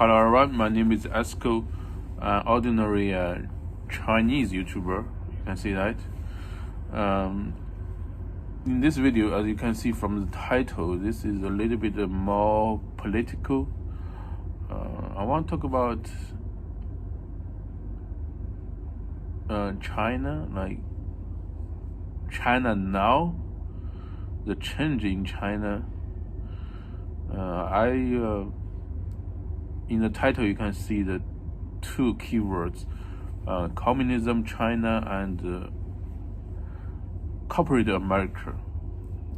Hello everyone, my name is Esco, ordinary Chinese YouTuber. You can see that. In this video, as you can see from the title, this is a little bit more political. I want to talk about China, like China now, the change in China. In the title, you can see the two keywords, Communism, China, and corporate America.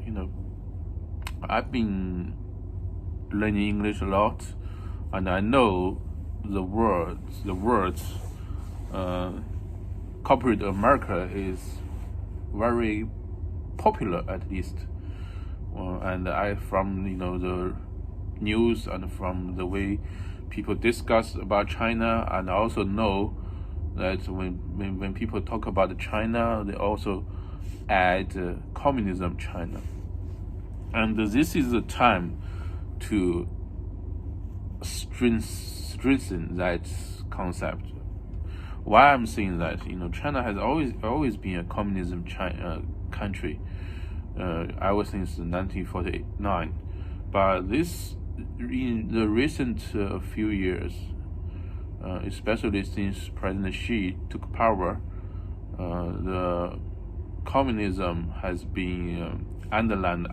You know, I've been learning English a lot, and I know the words, corporate America is very popular, at least. And from the news and from the way people discuss about China, and I also know that when people talk about China, they also add communism China. And this is the time to strengthen that concept. Why I'm saying that, China has always been a communism country, ever since 1949. But this, in the recent few years, especially since President Xi took power, the communism has been underlined.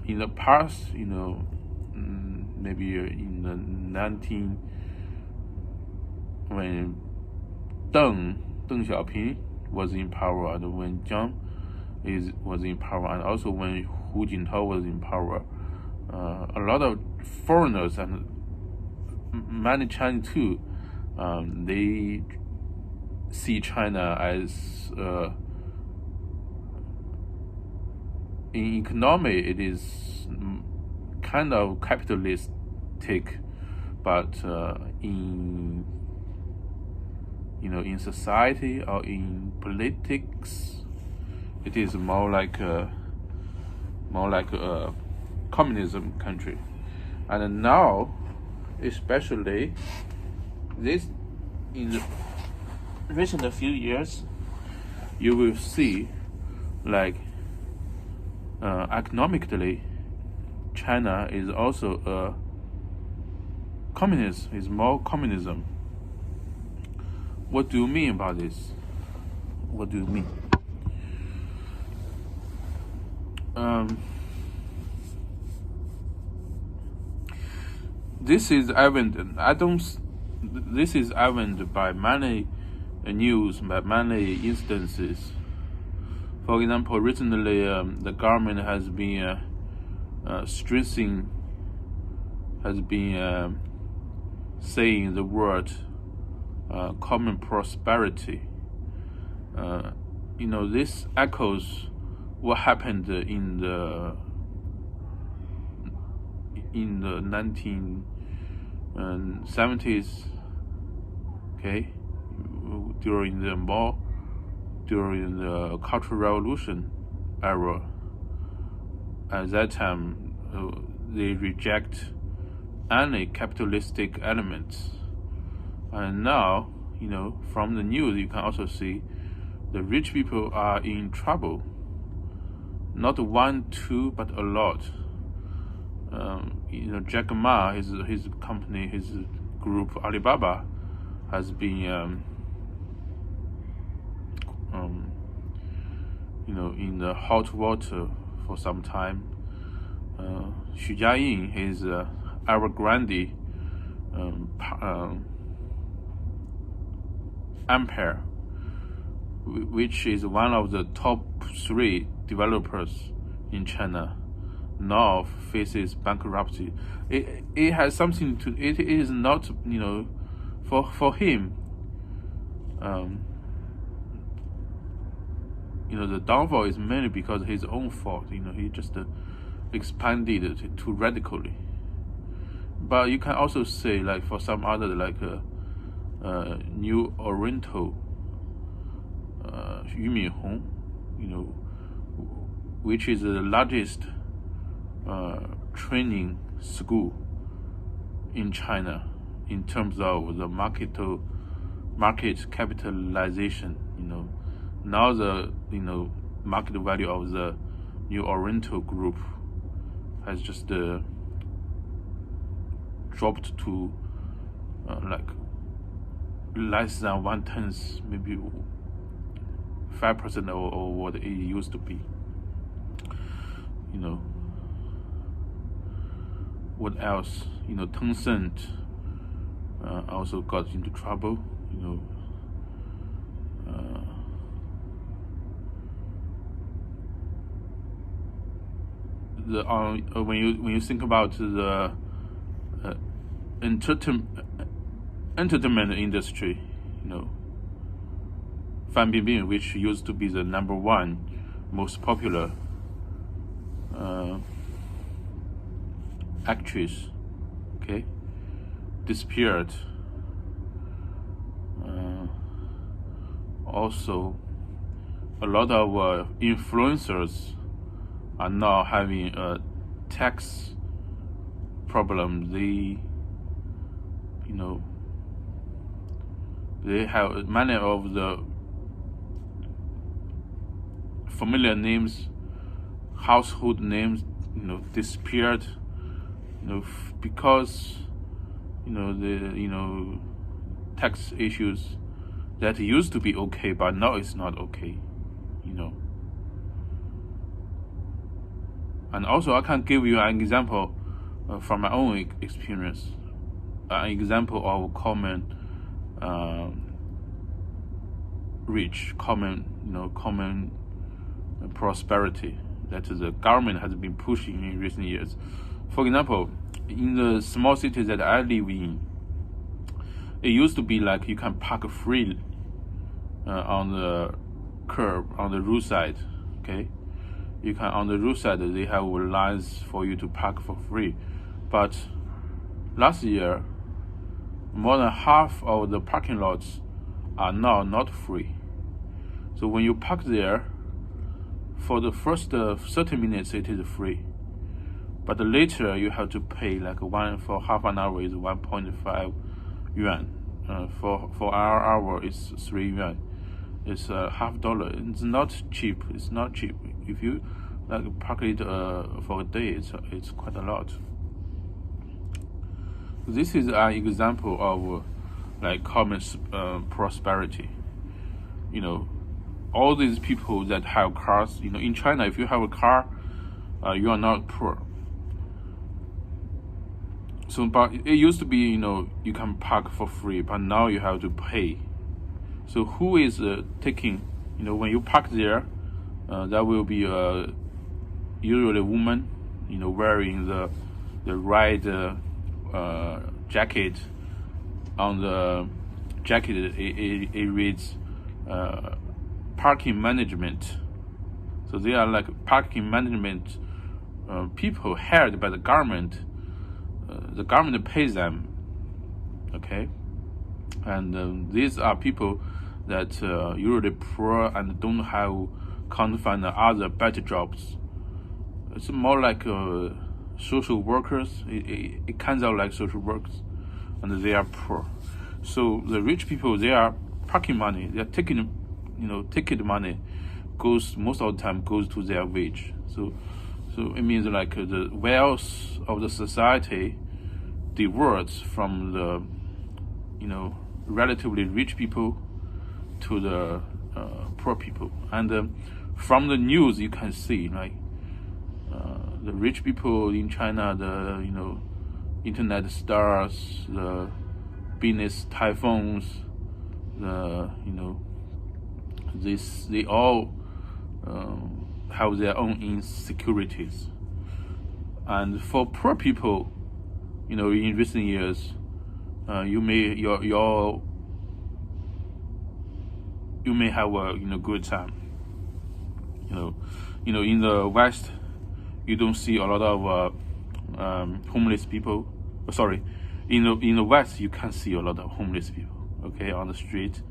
In the past, maybe in the when Deng Xiaoping was in power, and when Jiang was in power, and also when Hu Jintao was in power, a lot of foreigners and many Chinese too, they see China as in economy it is kind of capitalistic, but in society or in politics, it is more like a communism country. And now, especially this, in the recent few years, you will see like economically, China is also a communist, is more communism. What do you mean about this? What do you mean? This is evident. This is evident by many news, by many instances. For example, recently the government has been stressing, has been saying the word common prosperity. This echoes what happened in the 1970s, okay, during the Cultural Revolution era. At that time, they reject any capitalistic elements. And now, from the news, you can also see the rich people are in trouble. Not one, two, but a lot. Jack Ma, his company, his group, Alibaba, has been, in the hot water for some time. Xu Jiayin, his Evergrande empire, which is one of the top 3 developers in China, now faces bankruptcy. It has something to. It is not, for him. The downfall is mainly because of his own fault. He just expanded it too radically. But you can also say, like, for some other, like New Oriental, Yu Minhong, which is the largest training school in China in terms of the market capitalization. Now the market value of the New Oriental Group has just dropped to like less than 1/10, maybe 5% of what it used to be. What else? Tencent also got into trouble. When you think about the entertainment industry, Fan Bingbing, which used to be the number one most popular actress, disappeared. Also, a lot of influencers are now having a tax problem. They have many of the familiar names, household names, disappeared, because the tax issues that used to be okay, but now it's not okay, And also, I can give you an example from my own experience, an example of common common prosperity that the government has been pushing in recent years. For example, in the small cities that I live in, it used to be like you can park free on the curb, on the roadside. You can, on the roadside, they have lines for you to park for free. But last year, more than half of the parking lots are now not free. So when you park there, for the first 30 minutes it is free. But later you have to pay for half an hour is 1.5 yuan. For our hour it's 3 yuan. It's $0.50. It's not cheap. It's not cheap. If you park it for a day, it's quite a lot. This is an example of common prosperity. All these people that have cars. In China, if you have a car, you are not poor. So, but it used to be, you can park for free, but now you have to pay. So who is taking, when you park there, that will be usually a woman, wearing the right jacket. On the jacket, it reads parking management. So they are like parking management people hired by the government. The government pays them, and these are people that usually poor and can't find other better jobs. It's more like social workers. It kinds of like social workers, and they are poor. So the rich people, they are parking money. They are taking, ticket money most of the time goes to their wage. So it means the wealth of the society diverts from the relatively rich people to the poor people. And from the news you can see the rich people in China, the internet stars, the business typhoons, they all have their own insecurities. And for poor people, in recent years, you may have a good time. In the West, you don't see a lot of homeless people. Sorry, in the West, you can see a lot of homeless people. On the street,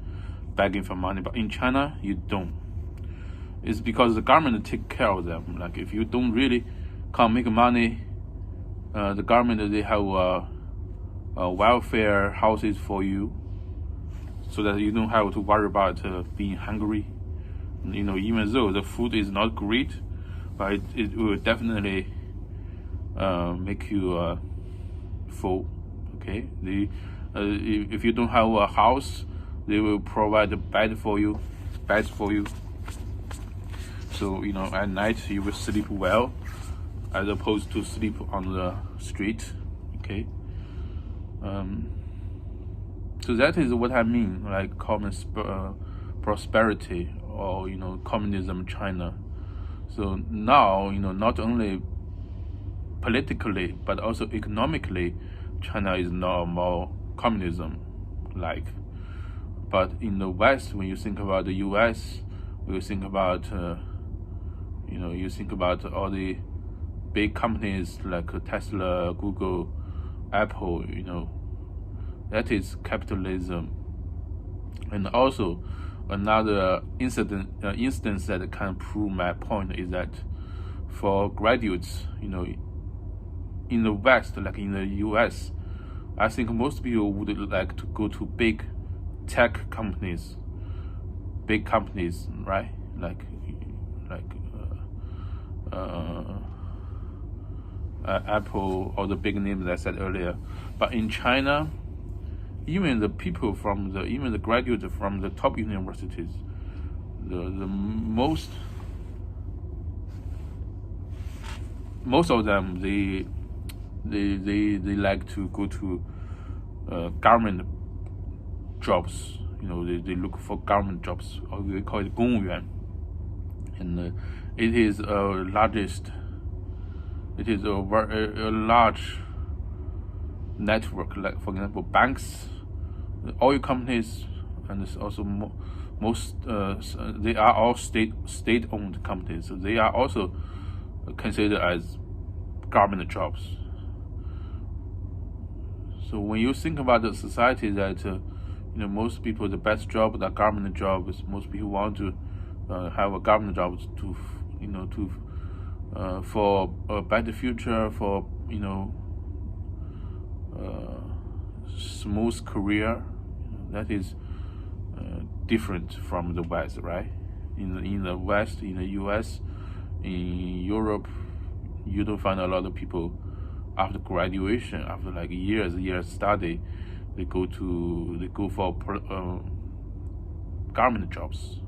begging for money. But in China, you don't. It's because the government take care of them. If you don't really can't make money, the government, they have welfare houses for you, so that you don't have to worry about being hungry. Even though the food is not great, but it will definitely make you full. Okay, if you don't have a house, they will provide beds for you. So at night you will sleep well, as opposed to sleep on the street. Okay. So that is what I mean, like common prosperity, or communism China. So now not only politically but also economically, China is now more communism like. But in the West, when you think about the US, you think about you think about all the big companies like Tesla, Google, Apple, that is capitalism. And also another instance that can prove my point is that for graduates, in the West, like in the US, I think most people would like to go to big tech companies, right? Like Apple, or the big names I said earlier. But in China, even the people even the graduates from the top universities, the most of them, they like to go to government jobs. They look for government jobs, or they call it 公务员. And it is a large network, like for example banks, oil companies, and it's also most they are all state-owned companies, so they are also considered as government jobs. So when you think about the society that most people, the best job, the government jobs, most people want to have a government job to for a better future, for smooth career. That is different from the West, right? In the West, in the US, in Europe, you don't find a lot of people after graduation, after like years study, they go for government jobs.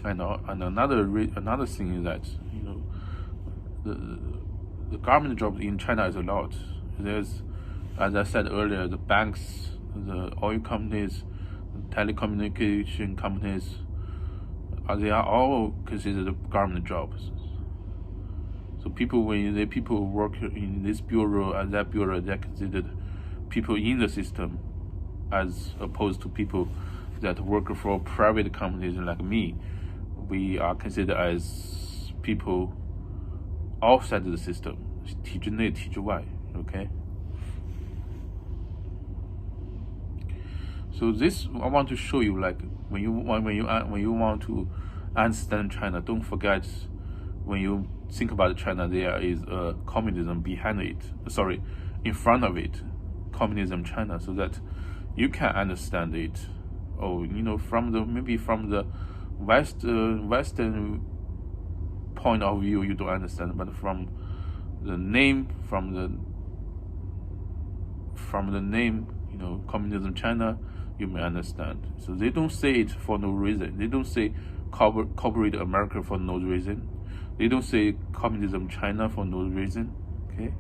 And another thing is that the government jobs in China is a lot. There's, as I said earlier, the banks, the oil companies, telecommunication companies, they are all considered government jobs. So when people work in this bureau and that bureau, they're considered people in the system, as opposed to people that work for private companies like me. We are considered as people outside the system, 体制内体制外. Okay. So this I want to show you, like when you want to understand China, don't forget, when you think about China, there is a communism behind it. Sorry, in front of it, communism China, so that you can understand it. From the Western point of view, you don't understand, but from the name, communism China, you may understand. So they don't say it for no reason. They don't say corporate America for no reason. They don't say communism China for no reason. Okay.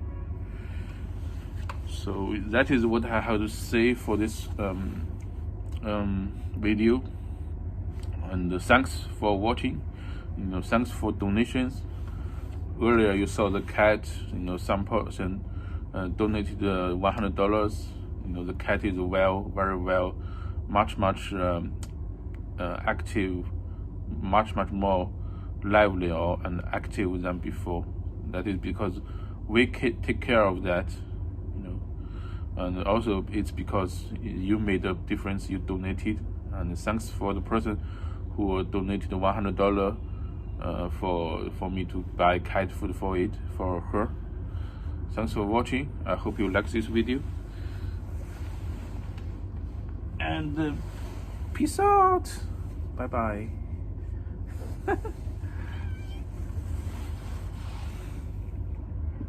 So that is what I have to say for this video. And thanks for watching. Thanks for donations. Earlier you saw the cat. Some person donated $100. The cat is very well, much active, much more lively and active than before. That is because we take care of that, and also it's because you made a difference. You donated, and thanks for the person who donated $100 for me to buy cat food for her. Thanks for watching. I hope you like this video. And peace out. Bye bye.